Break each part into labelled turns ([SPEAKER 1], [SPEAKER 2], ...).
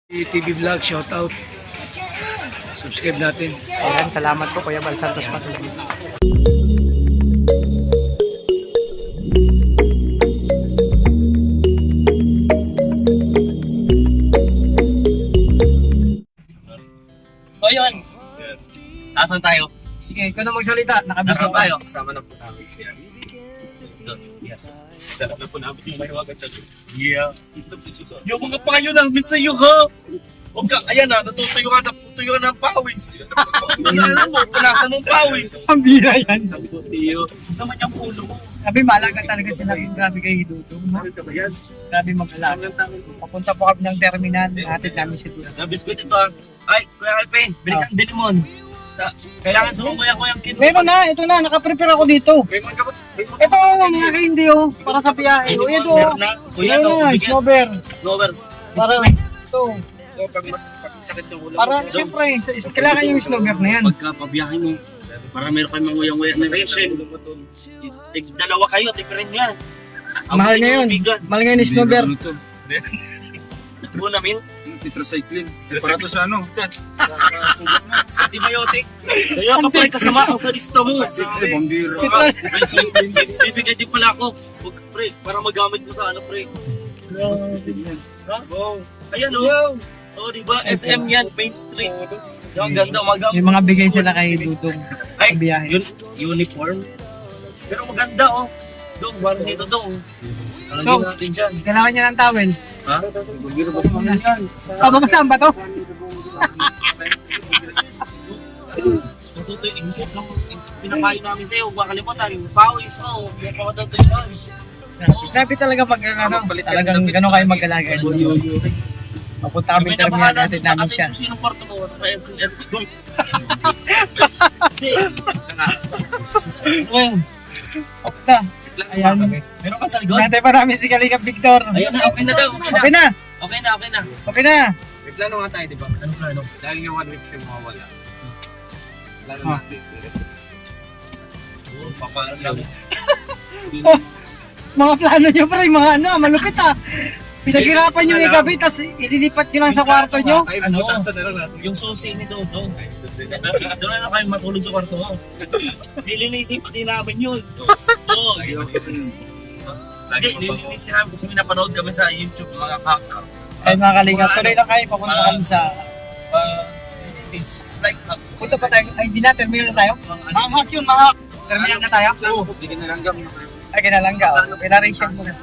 [SPEAKER 1] TV Vlog, shout out. Subscribe natin.
[SPEAKER 2] Ayan, salamat po Kuya Bal Santos Patuloy.
[SPEAKER 3] So yun. Asan tayo?
[SPEAKER 2] Sige, ikaw na magsalita.
[SPEAKER 3] Asan tayo?
[SPEAKER 4] Kasama na po namin siya. Yes. Dala na po namin yung mahiwagan sa yeah. Yung mga payo namin sa iyo, ha? Huwag ka, ayan na, natutuyo ka ng pawis. Alam mo, punasan ng pawis.
[SPEAKER 2] Ang bira yan.
[SPEAKER 4] Sabi ko, Tiyo, naman yung pulo mo.
[SPEAKER 2] Sabi, malaga talaga sila. Grabe kayo dito.
[SPEAKER 4] Ano ka ba yan?
[SPEAKER 2] Grabe mag-alaga. Papunta po kami ng terminal. Hatid namin si Tula.
[SPEAKER 3] Nabiskuit ito ah. Ay, Kuya Alpe, bili kang dilimon. Kailangan sumukuya ko yung kid.
[SPEAKER 2] Meron na, ito na. Nakaprepare ako dito.
[SPEAKER 4] May mga kapat.
[SPEAKER 2] Ito, mga candy oh. Para sa biyahe. O, ito oh.
[SPEAKER 3] Kuya,
[SPEAKER 2] Meron na, snowbear.
[SPEAKER 3] Snowbirds.
[SPEAKER 2] Para, ito.
[SPEAKER 4] So, pag sakit yung ulo
[SPEAKER 2] Para,
[SPEAKER 4] mo,
[SPEAKER 2] siyempre, kailangan yung snowbear na yan.
[SPEAKER 3] Pagka pabiyahe mo, para meron kayong manguyang-nguya na ration. Dalawa kayo, tigrin yan.
[SPEAKER 2] Mahal ngayon. Mahal ngayon yung snowbear.
[SPEAKER 3] Ito namin.
[SPEAKER 5] Tetracycline. Para to sa ano?
[SPEAKER 3] Sa antibiotic. Kaya ka pa kasama ako sa lista mo.
[SPEAKER 5] Bombira.
[SPEAKER 3] Bibigyan din pala ako. Huwag, pre, para magamit mo sa ano, pre. Ha? Wow. Ayan o. Oh, diba? SM yan, Main Street. So, ang ganda, magamit.
[SPEAKER 2] Yung mga bigay sila kay Dudong sa
[SPEAKER 3] Ay,
[SPEAKER 2] biyahe.
[SPEAKER 3] yun, uniform. Pero maganda oh. Dong, parang dito dong.
[SPEAKER 2] Dong.
[SPEAKER 3] Natin dyan.
[SPEAKER 2] Kailangan niya ng towel.
[SPEAKER 3] Ha?
[SPEAKER 2] Babasaan ba to?
[SPEAKER 3] Matuto yung input lang. Pinakain namin sa'yo. Huwag makalimutan. Yung pawis mo. Yung pamatuto yun.
[SPEAKER 2] Grabe talaga pag ano, talagang gano'n kayo mag-alaga. Papunta kami terminal natin namin siya.
[SPEAKER 3] Kasi sinong kwarto mo? Aircon. Hindi.
[SPEAKER 2] Papunta. Ayan.
[SPEAKER 3] Meron ka sa likod?
[SPEAKER 2] Nantay pa namin si Kalingap Victor.
[SPEAKER 3] Ayan na, okay na daw.
[SPEAKER 2] Okay na.
[SPEAKER 3] Okay na, okay na.
[SPEAKER 2] Okay na.
[SPEAKER 4] May plano nga tayo, di ba?
[SPEAKER 3] Ano plano?
[SPEAKER 4] Dahil yung 1 week siya mawawala. Plano
[SPEAKER 2] Ah.
[SPEAKER 4] natin.
[SPEAKER 3] Paparan lang.
[SPEAKER 2] Mga plano niyo pre, mga ano, malupit ah. Pinaghirapan niyo yung gabi, tapos ililipat niyo lang sa kwarto niyo.
[SPEAKER 4] Ay,
[SPEAKER 3] Ano?
[SPEAKER 4] butasan na lang natin.
[SPEAKER 3] Yung susi ni Dodo. Doon na lang kayo matulog sa kwarto mo. Nilinisin pati namin yun. Oo. Lagi, nilinisin namin kasi may napanood kami sa YouTube mga hacker.
[SPEAKER 2] Ay mga Kalingap, tuloy lang kayo, papunta kami sa...
[SPEAKER 3] It's like
[SPEAKER 2] Punta pa tayo, ay di na, terminal na tayo?
[SPEAKER 5] Mahak yun, mahak.
[SPEAKER 2] Terminal na tayo?
[SPEAKER 5] Oo, hindi ka nalanggam.
[SPEAKER 2] Ay, kinalangga. Kinaration mo na.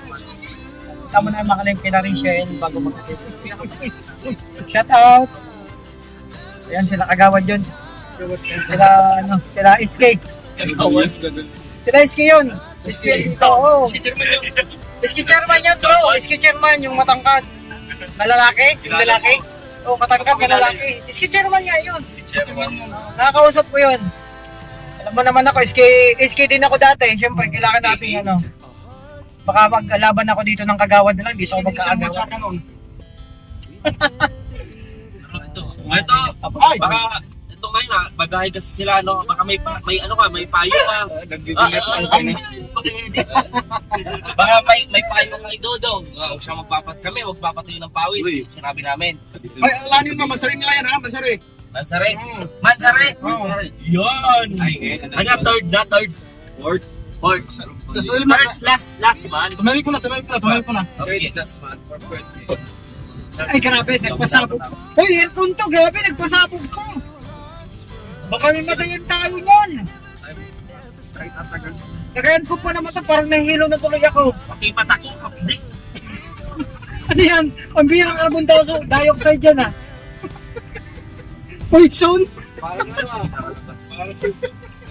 [SPEAKER 2] Tama na mga Kalingap, kinaration bago mag-atip. Shout out! Ayan, sila kagawad yun. Sila, ano, sila SK. Sila SK yun. SK dito, oo. SK chairman yun, bro. SK chairman, yung matangkad. Na lalaki, yung lalaki. Oo, matangkad na lalaki. SK chairman nga yun. Nakakausap ko yun. Alam mo naman ako, SK din ako dati. Siyempre, kailangan natin, ano, baka maglaban ako dito ng kagawad na lang. Dito ako magkaagawan.
[SPEAKER 3] Ito, baka ito ngayon ha, bagahe kasi sila no, baka may ano ka, may payo ka. Baka may payo ka Dodo. Huwag siya kami magpapatayo ng pawis. Sinabi namin.
[SPEAKER 5] Ay, alanin mo, masari nila yan ha, masari.
[SPEAKER 3] Mansare. Mansare.
[SPEAKER 5] Oo.
[SPEAKER 3] Yun. Ano third? Fourth. Last man.
[SPEAKER 5] Tumawid ko na.
[SPEAKER 3] Oh, sige.
[SPEAKER 4] Last month for birthday.
[SPEAKER 2] Ay, grabe, nagpasabog. Hoy, aircon to, grabe, nagpasabog ko. Baka may madayan tayo nun.
[SPEAKER 4] Kahit ang tagal.
[SPEAKER 2] Nagayan ko pa naman ito, parang nahihilo na tuloy ako.
[SPEAKER 3] Pakipat ako. Kapdik.
[SPEAKER 2] Ano yan? Ang birang carbon dioxide yan ah. Poison?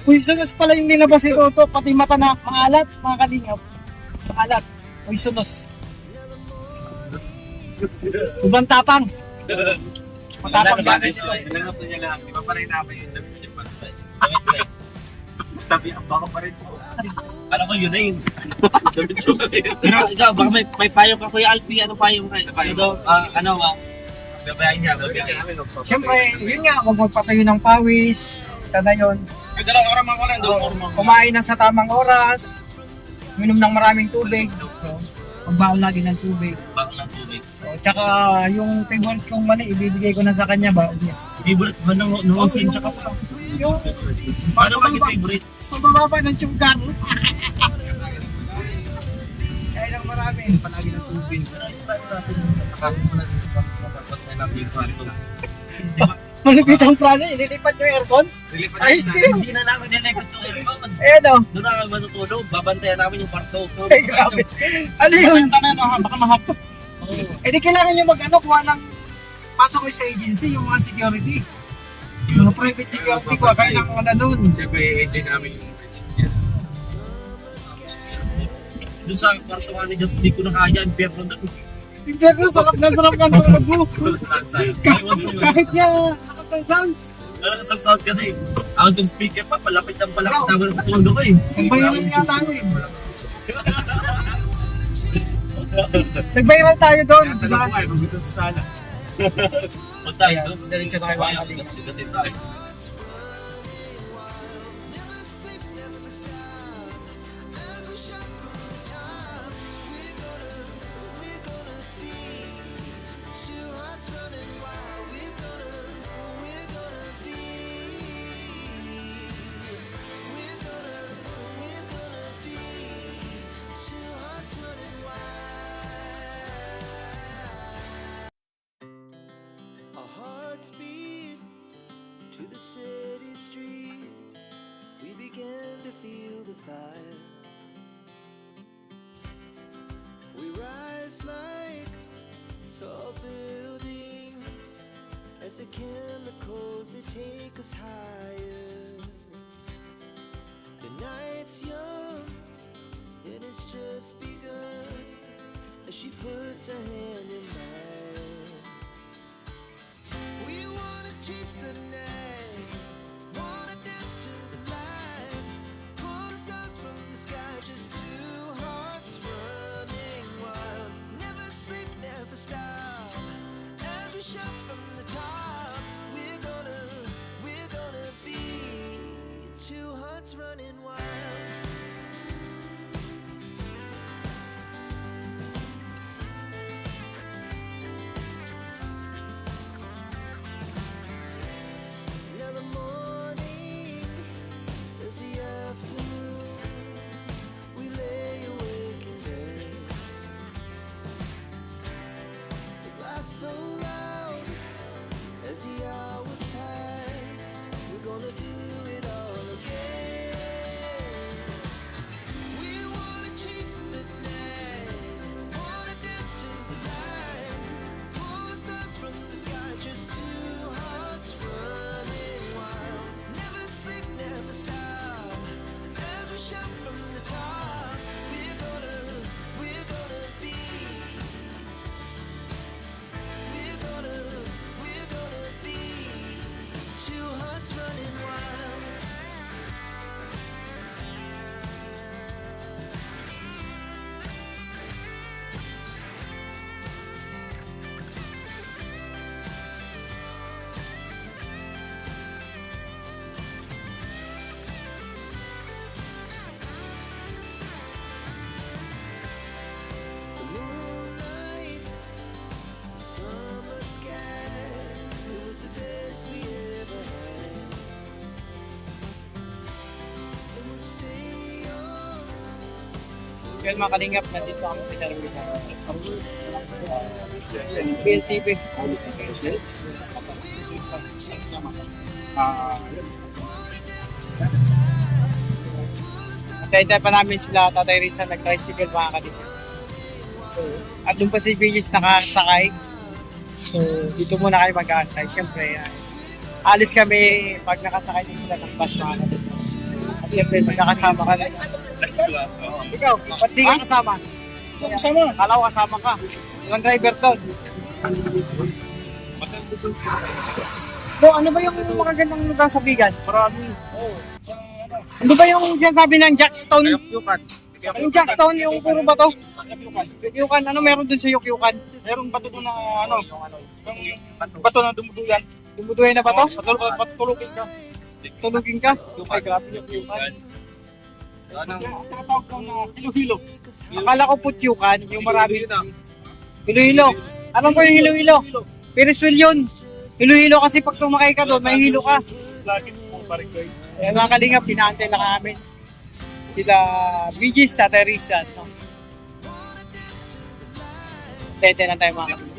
[SPEAKER 2] Poisonous pala yung nilabas ito, pati mata na maalat, mga kalingap. Maalat, poisonous. Ubang tapang. Matapang ba?
[SPEAKER 4] Nilanap na niya lang. Di ba pa rin namin yung damit yung pantay? Sabi, baka pa rin po.
[SPEAKER 3] Alam ko yun na yun. Pero ikaw, baka may payo ka Kuya Alpi. Ano payo ka? Gabayain niya.
[SPEAKER 2] Siyempre, yun nga, huwag magpatayo ng pawis. Sana yun.
[SPEAKER 5] Ay, dalawang araw mga wala,
[SPEAKER 2] Kumain ng sa tamang oras. Minom ng maraming tubig. Pagbaon lagi ng tubig.
[SPEAKER 3] Bako ng tubig.
[SPEAKER 2] O, tsaka yung favorite kong mali, ibibigay ko na sa kanya baon niya.
[SPEAKER 3] Favorite ba ng osin tsaka pa?
[SPEAKER 2] Yung
[SPEAKER 3] Paano ba yung favorite?
[SPEAKER 2] pababa ng tsugan. Kaya lang marami.
[SPEAKER 3] Palagi ng tubig. Pero i-try natin yung nakakain mo natin sa pagpapagpag na natin yung sarito. Kasi di ba?
[SPEAKER 2] Malupit ang plano, ililipat yung aircon. Ayos ko yun.
[SPEAKER 3] Hindi na namin nilipot yung aircon.
[SPEAKER 2] Ayan o.
[SPEAKER 3] Doon na kami matutulog. Babantayan namin yung kwarto.
[SPEAKER 2] Ay, grabe. Ano yun?
[SPEAKER 5] Tama yan, baka mahap.
[SPEAKER 3] Oo.
[SPEAKER 2] Eh di kailangan nyo mag-ano, kuha ng pasok ko sa agency, yung mga security. Yung mga private security, kuha kayo ng ano doon.
[SPEAKER 4] Siyempre, i-enjoy namin yung
[SPEAKER 3] Doon sa kwarto nga ni Just, di ko na kaya. Impyerno doon.
[SPEAKER 2] Pero sarap na sarap ng tulog mo.
[SPEAKER 3] Sa stanza. Ewan ko yun.
[SPEAKER 2] Kahit yan, lakas ng sounds.
[SPEAKER 3] Alam sa sound kasi, ako yung speaker pa, palapit ng palapit ako ng tulog ko eh.
[SPEAKER 2] Nag-viral nga tayo eh. Nag-viral tayo doon.
[SPEAKER 4] Tanong ko nga, kung gusto sa sala.
[SPEAKER 3] Punta yun. Dali ka tayo mga kapatid. Tayo.
[SPEAKER 6] Our hearts beat to the city streets. We began to feel the fire. We rise like tall buildings as the chemicals they take us higher. The night's young and it's just begun as she puts her hand in mine. We wanna chase the night, wanna dance to the light, pull the stars from the sky, just two hearts running wild. Never sleep, never stop, as we shout from the top. We're gonna be two hearts running wild. Now the morning is the afternoon. We lay awake in bed. The glass so loud as the hours pass. We're gonna do it all again. We wanna chase the night, wanna dance to the light, pull the stars from the sky, just two hearts running wild. Never sleep, never stop, as we shout from the top. We're gonna be, we're gonna be two hearts running wild. The moonlight, summer sky, it was the best we ever had. And we'll stay on.
[SPEAKER 2] Well, mga kalingap, nandito kami sa Darwin. PLTV. Natay pa namin sila, Tatay Rizal, nag-tricycle mga kalingap. So, at doon pa si Villis nakasakay. So, dito muna kayo mag-aantay. Siyempre, alis kami pag nakasakay din sila ng bus mga kalingap. At siyempre, pag nakasama ka na. Ikaw, ba't di ka kasama?
[SPEAKER 5] Kasama.
[SPEAKER 2] Kala ko kasama ka. Yung driver doon. So, ano ba yung mga gandang lugar sa Bigan? Marami. Ano ba yung sinasabi ng Jackstone? Yung Jackstone, yung puro bato? Yukyukan, ano meron dun sa Yukyukan?
[SPEAKER 5] Merong bato doon na ano, yung bato na dumuduyan.
[SPEAKER 2] Dumuduhay na bato?
[SPEAKER 5] Patulugin ka.
[SPEAKER 2] Tulugin ka? Ay, grabe yung Yukyukan.
[SPEAKER 5] Tinatawag ko na hilo-hilo.
[SPEAKER 2] Akala ko putyukan, yung marami. Hilo-hilo. Ano po yung hilo-hilo? Ferris wheel yun. Hilo-hilo kasi pag tumakay ka doon, may hilo ka.
[SPEAKER 5] Lagits mo pa rin ko.
[SPEAKER 2] Eh, mga kalingap, pinaantay lang namin. Sila Bigis sa Teresa. No? Tete lang tayo mga kalingap.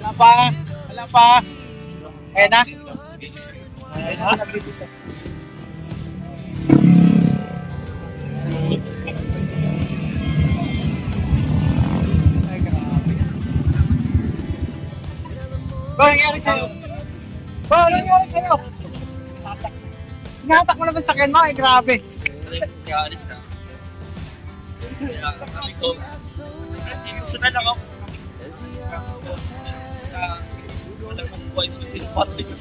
[SPEAKER 2] Wala pa. Wala pa. Ayan na. Ayan na. Bro, nangyari sa'yo? Bro, nangyari sa'yo? Hinatak mo na ba sa akin mo? Ay, grabe.
[SPEAKER 3] Kaya alis na. Kaya sabi ko, emotional lang ako sa wala kang buhay sa sino pati. Ano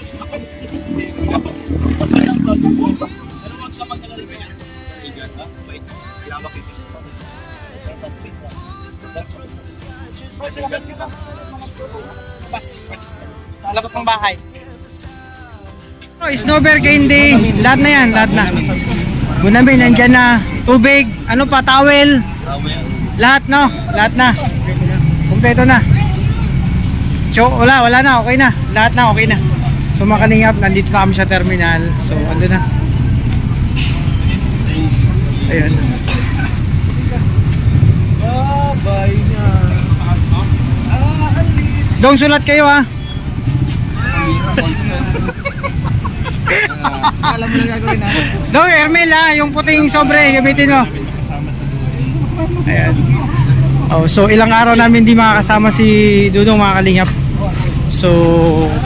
[SPEAKER 3] magkamag na rin yan? Kaigan, ha? Wait, kailangan makisip ko. That's right.
[SPEAKER 2] Sa labas ng bahay. Oh, snowbear candy. Lahat na yan, lahat na. Gunabi, nandyan na. Tubig, ano pa, towel. Lahat, no? Lahat na. Kompleto na. Wala na, okay na. Lahat na, okay na. So mga kalingap, nandito na kami sa terminal. So, ando na. Ayun.
[SPEAKER 5] Babay niya.
[SPEAKER 2] Dong, sulat kayo ha.
[SPEAKER 5] Alam mo na gagawin na.
[SPEAKER 2] Dong, Ermel ha, yung puting sobre, gamitin mo. Ayan. Oh, so ilang araw namin di makakasama si Dudong mga kalingap. So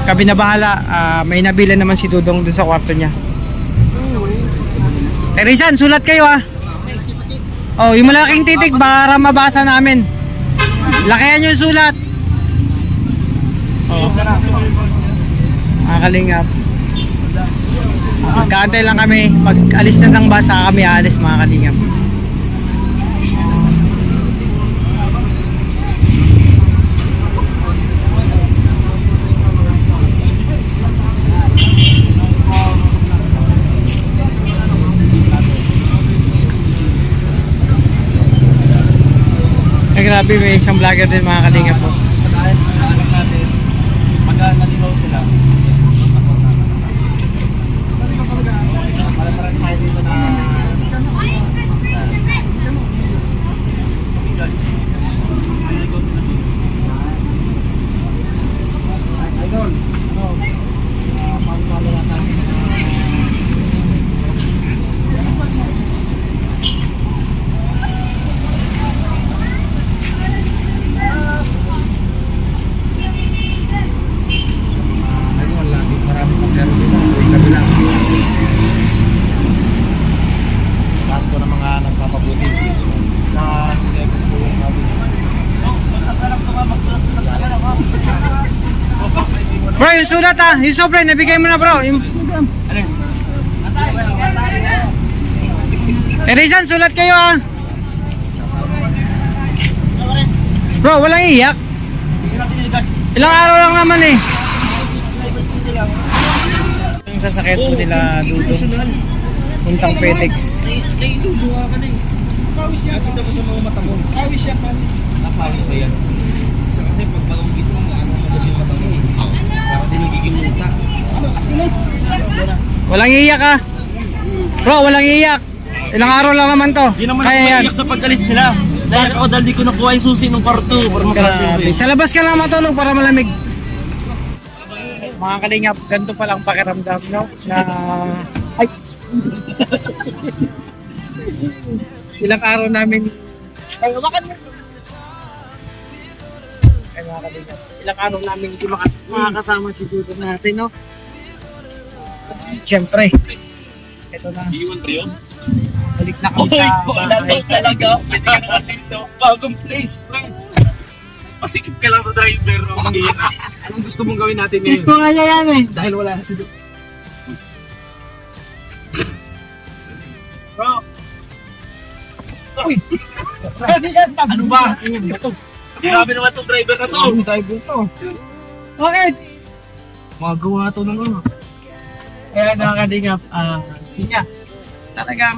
[SPEAKER 2] kami na bahala, may nabila naman si Dudong dun sa kwarto niya. Terisan, sulat kayo ha. Oh, yung malaking titik para mabasa namin. Lakihan yung sulat. Oh. Mga kalingap. Kaantay lang kami. Pag alis na ng basa kami aalis mga kalingap. Ay grabe, may isang vlogger din mga kalingap po. Bro, yung sulat ha, yung sobre, nabigay mo na bro. Terisan, sulat kayo ha. Bro, walang iyak. Ilang araw lang naman eh. Yung sasakit po nila Dudong. Puntang FedEx.
[SPEAKER 3] Nailuduha ka na eh. Nakita ba sa mga mata mo?
[SPEAKER 5] Pawis siya, pawis.
[SPEAKER 3] Napawis ba yan? Kasi pag bagong gising mo, ano mo yung mata mo? Para di nagiging multa.
[SPEAKER 2] Walang iyak ha. Bro, walang iyak. Ilang araw lang naman to.
[SPEAKER 3] Di naman
[SPEAKER 2] Kaya
[SPEAKER 3] ako
[SPEAKER 2] yan.
[SPEAKER 3] maiyak sa pag-alis nila. Dahil ako dahil di ko nakuha yung susi ng kwarto. Para
[SPEAKER 2] Grabe. Sa labas ka lang matulog para malamig. Mga kalingap, ganito palang pakiramdam, no? Na... Ay! Ilang araw namin... Ay, umakan mo! Ay, mga kalingap. Ilang araw namin hindi makakasama si Dudong natin, no? Siyempre. Ito na.
[SPEAKER 4] Iwan ko yun.
[SPEAKER 2] Balik na kami sa bahay.
[SPEAKER 4] Talaga. Pwede ka naman dito. Bagong place. Pasikip ka lang sa driver.
[SPEAKER 5] Anong gusto mong gawin natin ngayon?
[SPEAKER 2] Gusto nga niya yan eh.
[SPEAKER 5] Dahil wala na si Dudong. Bro! Uy!
[SPEAKER 3] Ano ba? Grabe naman itong driver na to.
[SPEAKER 2] Ang driver to. Bakit?
[SPEAKER 3] Magawa to ng ano.
[SPEAKER 2] Kaya nakakalingap, Kika, talagang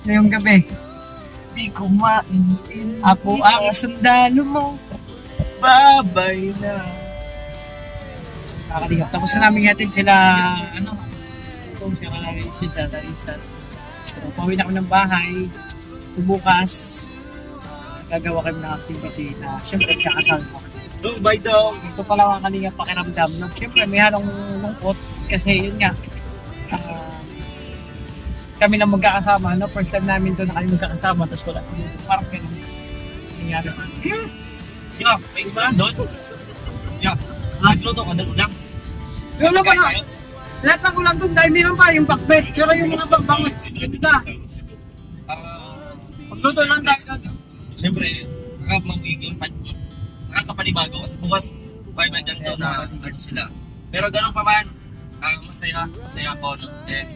[SPEAKER 2] ngayong gabi,
[SPEAKER 3] Di ko maintindihan.
[SPEAKER 2] ako ang sundalo mo.
[SPEAKER 3] Babay na.
[SPEAKER 2] Nakakalingap. Tapos na namin hatid sila, kung siya kalagay sila, Larissa. So, pauwi na kami ng bahay. So, bukas, gagawa kami ng activity na syempre kakasal mo.
[SPEAKER 3] Bye daw.
[SPEAKER 2] Ito pala mga kalingap pakiramdam. No? Syempre, may halong lungkot kasi yun nga, kami na magkakasama, no? First time namin to na kami magkakasama, tapos wala. Parang ganun. Nangyari pa.
[SPEAKER 3] Yo, may iba doon. Yo, nagluto ka doon lang.
[SPEAKER 2] Yung naman na, lahat ng ulang doon, dahil meron pa yung bakbet. Pero yung mga bagbangos, hindi ka. Pagluto lang tayo.
[SPEAKER 3] Siyempre, magiging nakakapanibago kasi bukas buhay man ganito na sila. Pero ganun pa man, masaya ako, no? And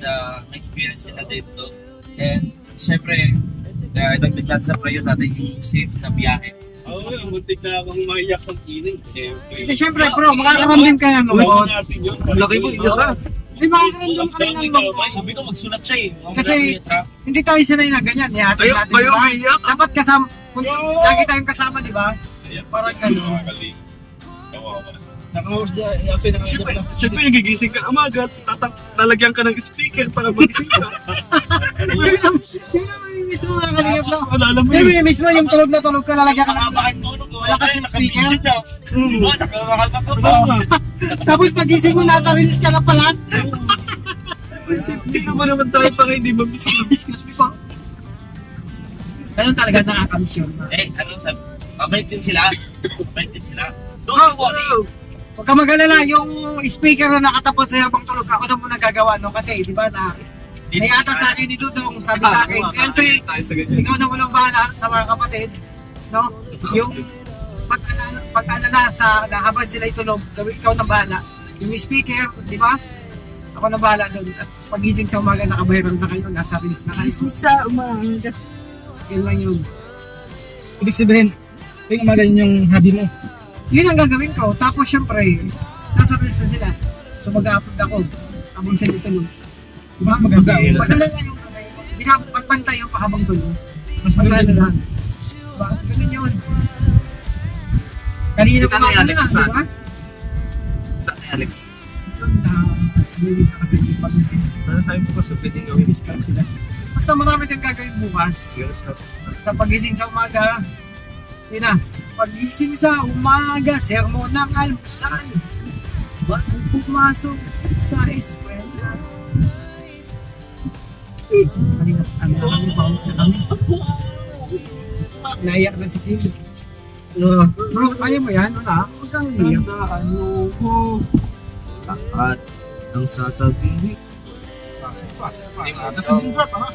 [SPEAKER 3] may experience sila dito. And siyempre, dagdag natin sa prayo sa ating yung safe na biyahe.
[SPEAKER 4] Oo, muntik na akong maiyak ng kiling. Siyempre.
[SPEAKER 2] Hindi, syempre, bro, makakaramdam ka ng lungkot.
[SPEAKER 4] Ang laki mo, iyak ka.
[SPEAKER 2] Hindi, makakaramdam ka rin ng lungkot.
[SPEAKER 3] Sabi ko magsulat siya eh.
[SPEAKER 2] Kasi- Hindi tayo sanay na ganyan. Ihatid
[SPEAKER 4] Kayo,
[SPEAKER 2] natin,
[SPEAKER 4] kayo
[SPEAKER 2] di ba?
[SPEAKER 4] umiiyak?
[SPEAKER 2] Dapat kasama, kung lagi tayong kasama, di ba? Parang gano'n.
[SPEAKER 4] Siyempre, nagigising ka umaga, lalagyan ka ng speaker para magising ka.
[SPEAKER 2] Yun naman yung mismo mga kalingap na.
[SPEAKER 4] Alala mo
[SPEAKER 2] Yun
[SPEAKER 4] yun.
[SPEAKER 2] yung mismo yung tulog na tulog ka, lalagyan ka ng
[SPEAKER 3] Nakabakit tulog.
[SPEAKER 2] Wala kasing speaker.
[SPEAKER 3] Diba? Nakabakal ka.
[SPEAKER 2] Tapos pagising mo, nasa release ka na pala.
[SPEAKER 4] Sino ba naman tayo para hindi mabising?
[SPEAKER 2] Excuse me po. Ganun talaga nakakamisyon.
[SPEAKER 3] Ano sabi? Pabalik din sila. Don't worry.
[SPEAKER 2] Huwag ka mag-alala, yung speaker na nakatapat sa habang tulog, ako na muna gagawa, no? Kasi, di ba, nayata sa akin ni Dudong, sabi sa akin, LP,
[SPEAKER 4] Tayo sa ganyan.
[SPEAKER 2] ikaw na munang bahala sa mga kapatid, no? Yung pag-alala sa habang sila itulog, ikaw na bahala. Yung speaker, di ba? Ako na bahala doon. At pagising sa umaga, nakabayral na kayo, nasa release na kayo. Sa umaga. Yun lang yun.
[SPEAKER 5] Ibig sabihin, yung umaga yun yung hobby mo.
[SPEAKER 2] Yun ang gagawin ko. Tapos syempre, nasa release na sila. So mag-upload ako. Habang sila tulog.
[SPEAKER 5] Mas maganda.
[SPEAKER 2] Madala na yung pagpantay yung pahabang tulog.
[SPEAKER 5] Mas
[SPEAKER 2] Maganda
[SPEAKER 5] maganda.
[SPEAKER 2] lang. Bakit ganun yun? Kanina pa mga na, di ba?
[SPEAKER 3] Alex.
[SPEAKER 2] Hindi ka kasi yung pag-ibig.
[SPEAKER 3] Ano tayo bukas sa pwedeng gawin?
[SPEAKER 2] Discount sila. Basta marami kang gagawin bukas. Sa pagising sa umaga, yun na. Pagising sa umaga, sermon ng almusal. Bago pumasok sa eskwela. Kanina, naiyak na si Kim. Bro, kaya mo yan? Wala. Huwag kang iyak.
[SPEAKER 3] Ano ko? At ang sasabihin.
[SPEAKER 5] Tapos hindi drop, ha?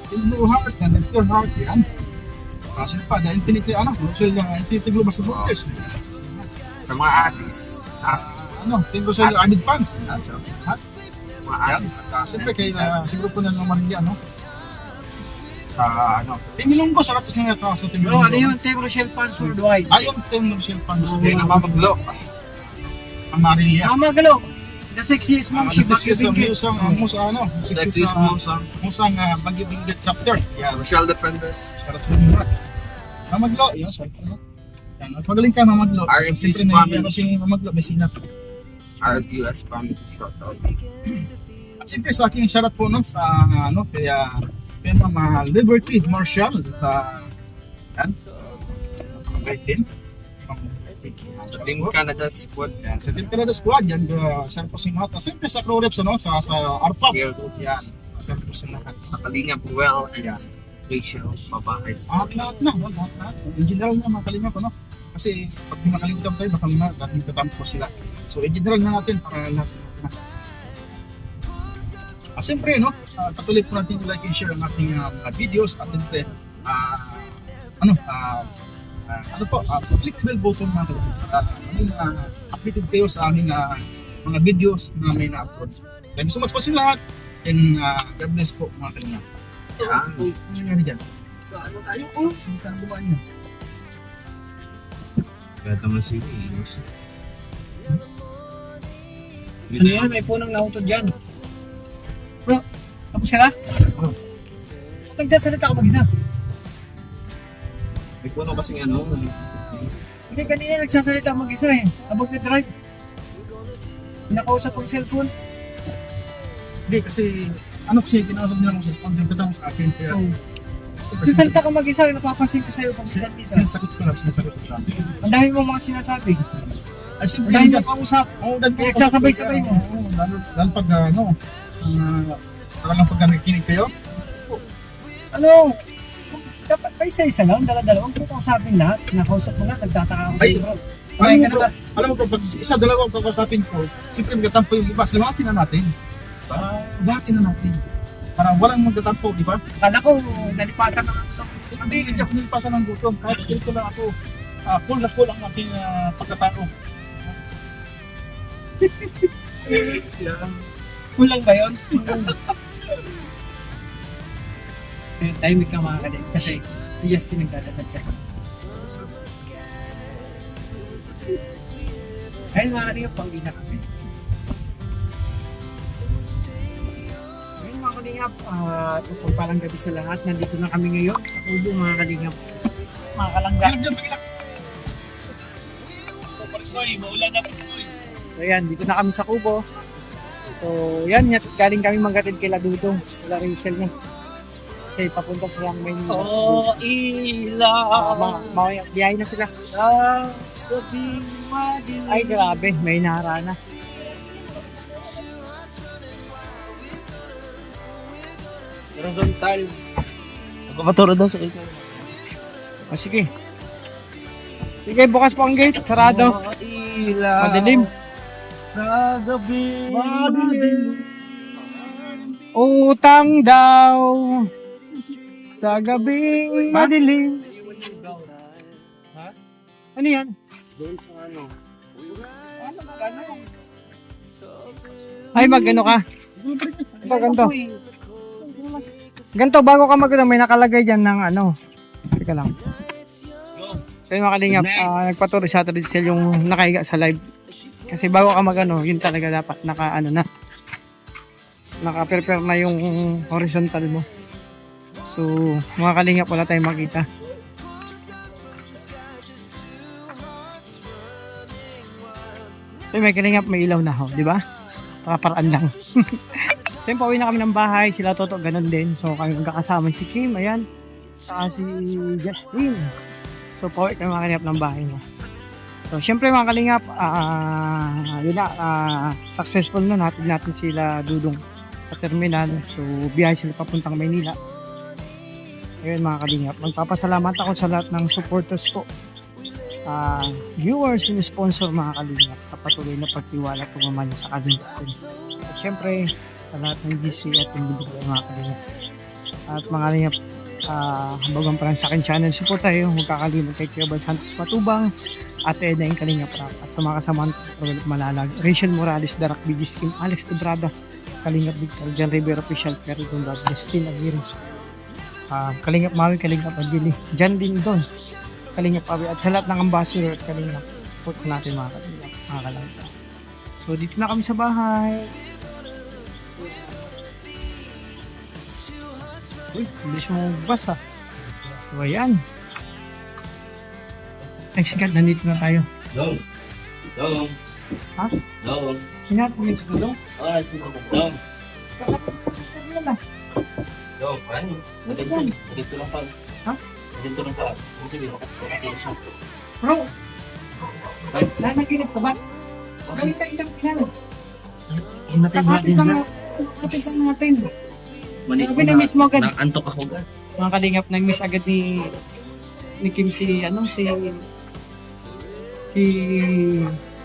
[SPEAKER 5] In blue heart, and in pure heart, yan. Kasi pa, dahil infinity, infinity global supporters.
[SPEAKER 3] Sa mga artists.
[SPEAKER 5] Tingko sa added fans.
[SPEAKER 3] Mga
[SPEAKER 5] Yan. Siyempre, kayo na, siguro po na naman yan, no? Sa, Team Ilonggo, sa ratos nga ito, sa Team
[SPEAKER 2] Bro,
[SPEAKER 5] Ilonggo.
[SPEAKER 2] ano yun? Team Rochelle Fans Worldwide.
[SPEAKER 5] Ayun, Team Rochelle fans.
[SPEAKER 2] Okay,
[SPEAKER 5] namamaglo. Ang Marilia.
[SPEAKER 2] Mama Galo. The sexiest mom, she back
[SPEAKER 5] Sexiest
[SPEAKER 2] yung
[SPEAKER 5] Sexiest musang Baguio Benguet chapter. Yan.
[SPEAKER 3] Social Defenders.
[SPEAKER 5] Sarap sa mga. Mamaglo, yun, syempre. Yan, pagaling ka, Mamaglo.
[SPEAKER 3] RMC
[SPEAKER 5] Siyempre,
[SPEAKER 3] family.
[SPEAKER 5] si Mamaglo, may sinat.
[SPEAKER 3] RDUS family shoutout.
[SPEAKER 5] At siyempre sa aking shoutout po, no, sa, kaya Ma'am Liberty Marshall. Yan. Mabait din.
[SPEAKER 3] Sa Team Canada Squad.
[SPEAKER 5] Yan, sa Team Canada Squad, yan, shoutout po sa mga. Siyempre sa Crew Reps, sa ARPAP. Yan, shoutout po sa mga.
[SPEAKER 3] Sa Kalinga Buwel. Ayan. Rachel, babae.
[SPEAKER 5] Lahat na. In general na, mga kalinga ko, no? Kasi pag makalimutan tayo, baka nakalimutan po sila. So, in general na natin, para lahat na. Siyempre, no? Patuloy po natin like and share ang ating mga videos at siyempre, click the bell button mga kalinga. Updated kayo sa aming mga videos na may na-upload. Thank you so much po sa lahat and God bless po mga kalinga. Ano nangyari dyan? Ano tayo? Oh, sige ka na niyo.
[SPEAKER 4] Kaya naman sila
[SPEAKER 2] Ano yan? May punong nautod dyan. Bro, tapos ka na? Nagsasalita ka mag-isa.
[SPEAKER 4] May puno kasing ano.
[SPEAKER 2] Hindi, kanina nagsasalita mag-isa eh. Habang na-drive. Nakausap ko yung cellphone.
[SPEAKER 5] Hindi, kasi ano kasi pinasok nila ng cellphone, nagtatang sa akin. Kaya,
[SPEAKER 2] Nagsasalita ka mag-isa, napapansin ko sa'yo pag isa-isa.
[SPEAKER 5] sinasagot ko lang.
[SPEAKER 2] Ang dami mo mga sinasabi.
[SPEAKER 5] Ay,
[SPEAKER 2] Ang
[SPEAKER 5] simple
[SPEAKER 2] dami
[SPEAKER 5] yan.
[SPEAKER 2] mo kausap.
[SPEAKER 5] Oo, dahil
[SPEAKER 2] Kaya nagsasabay-sabay mo.
[SPEAKER 5] Oo, lalo pag parang pag nakikinig kayo,
[SPEAKER 2] Ano? Dapat pa isa-isa lang, dala-dala. Huwag mo kausapin lahat. Nakausap mo na, nagtataka ako.
[SPEAKER 5] Ay,
[SPEAKER 2] Bro, kumain ka na ba?
[SPEAKER 5] alam mo bro, pag isa, dalawa ang papasapin ko, siyempre magtatampo yung iba, salawatin na natin. Salawatin na natin. Para walang magtatampo, di ba?
[SPEAKER 2] Kala ko, nalipasan na ako.
[SPEAKER 5] Hindi, hindi ako nilipasan ng gutom. Kahit dito lang ako, full na full ang aking pagkatao.
[SPEAKER 2] Kulang ba yun? Timing ka mga kalit. Kasi si Justin nagdadasal ka. Ayun mga kalit, pauwi na kami. Ayun mga kalingap, tungkol palang gabi sa lahat. Nandito na kami ngayon sa Kubo mga kalingap. Mga kalangga.
[SPEAKER 4] Maulan na po.
[SPEAKER 2] So yan, dito na kami sa Kubo. So yan, galing kami manggatid kay Ladudong. Wala Rachel niya. Okay, papunta silang Maynila.
[SPEAKER 3] Oh, ilaw.
[SPEAKER 2] Mamaya, biyahe na sila.
[SPEAKER 3] Sabi madilim.
[SPEAKER 2] Ay, grabe, may nara na.
[SPEAKER 3] Horizontal. Magpapaturo daw sa ikaw.
[SPEAKER 2] O sige. Sige, bukas po ang gate. Sarado.
[SPEAKER 3] Oh, ilaw.
[SPEAKER 2] Madilim.
[SPEAKER 3] Sa gabi.
[SPEAKER 2] Utang daw. Sa gabi madilim. Ano yan?
[SPEAKER 3] Doon sa ano.
[SPEAKER 2] Ay, mag-ano ka? Ganto. Ganto, bago ka mag-ano, may nakalagay dyan ng ano. Teka lang. So yung makalingap, nagpaturo sa Rizal yung nakahiga sa live. Kasi bago ka mag-ano, yun talaga dapat naka-ano na. Naka-prepare na yung horizontal mo. So, mga kalingap, wala tayong makita. So, may kalingap, may ilaw na ho, di ba? Paraan lang. So, yung pauwi na kami ng bahay, sila Toto, ganun din. So, kami magkakasama si Kim, ayan. Saka si Justin. So, pauwi kami mga kalingap ng bahay mo. So, syempre mga kalingap, yun na, successful na natin sila Dudong sa terminal. So, biyahe sila papuntang Maynila. Ayun mga kalingap, magpapasalamat ako sa lahat ng supporters ko, viewers and sponsor mga kalingap sa patuloy na pagtiwala at pagmamahal sa kalingap. At syempre, sa lahat ng GC at individual mga kalingap. At mga kalingap, bagang pa lang sa akin channel, support tayo, huwag kakalimut kay Kiyobal Santos Matubang, Ate Edna yung Kalingap Rap, at sa mga kasamahan ko, Malalag, Rachel Morales, Darak Bigis Kim, Alex Debrada, Kalingap Victor, John Rivera Official, Perry Dundad, Justin Aguirre, Kalingap Mawi, Kalingap Agili, Jan din doon, Kalingap Awi, at sa lahat ng ambassador at Kalingap, support natin mga Kalingap, mga Kalingap. So dito na kami sa bahay. Uy, bilis mo magbas ah. So ayan. Thanks God, nandito na tayo.
[SPEAKER 3] Dong. Dong.
[SPEAKER 2] Ha?
[SPEAKER 3] Dong.
[SPEAKER 2] Hinat mo yung siguro?
[SPEAKER 3] Ah, sige. Dong. Dong. Ano? Nandito lang pa.
[SPEAKER 2] Ha?
[SPEAKER 3] Nandito lang pa. Ibig sabihin, makakita siya.
[SPEAKER 2] Bro! Nanaginip ka ba? Ganito itang pinano. Kakapit lang natin. Sabi na miss mo agad.
[SPEAKER 3] Naantok ako.
[SPEAKER 2] Mga kalingap, nag-miss agad ni Kim si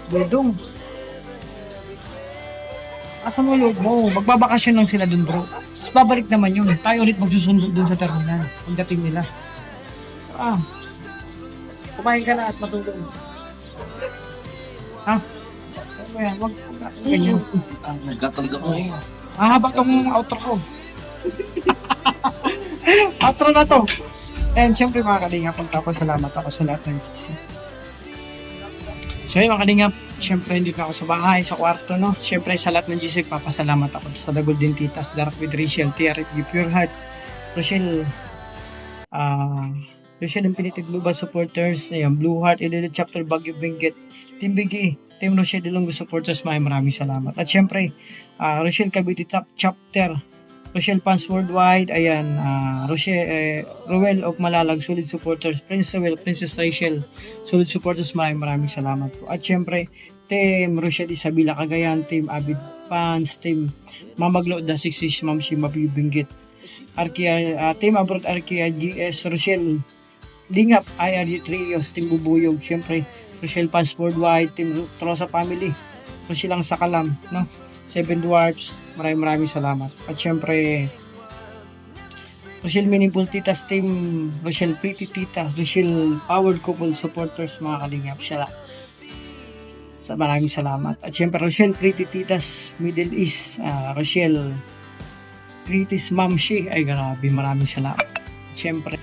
[SPEAKER 2] Dodong. Asa mo loob mo? Magbabakasyon lang sila dun bro. Tapos babalik naman yun. Tayo ulit magsusundo dun sa terminal. Pagdating nila. Kumain ka na at matulog. Ha? Ano ba yan? Wag ganyan.
[SPEAKER 3] Nagkatulog ako.
[SPEAKER 2] Haba tong outro ko. Outro na to. And syempre mga kalingap, pagpapasalamat ako sa lahat ng GC. So yun mga kalingap, syempre hindi na ako sa bahay, sa kwarto, no? Syempre sa lahat ng GC, papasalamat ako sa The Golden Titas, Dark with Rachel, TRFG Pure Heart, Rochelle, Rochelle Infinity Global Supporters, ayan, Blue Heart, Elite Chapter, Baguio Benguet, Team Biggie, Team Rochelle Ilonggo Supporters, maraming salamat. At syempre, Rochelle Cavite Chapter, Rochelle Fans Worldwide, ayan, Roel of Malalag, solid supporters, Prince Roel, Princess Rachel, solid supporters, maraming salamat po. At syempre, Team Rochelle Isabela Cagayan, Team Avid Fans, Team Mamaglo, The 66, Ma'am Shima Bibinggit, Team Abroad Arkia GS, Rochelle Lingap, IRG Trios, Team Bubuyog, syempre, Rochelle Fans Worldwide, Team Trosa Family, Rochelle Ang Sakalam, no? Seven Dwarfs, maraming salamat. At syempre, Rochelle Meaningful Titas, Team Rochelle Pretty Tita, Rochelle Powered Couple Supporters, mga kalingap siya. Maraming salamat. At syempre, Rochelle Pretty Titas, Middle East, Rochelle Pretty's Mamshi, ay grabe, maraming salamat. At syempre,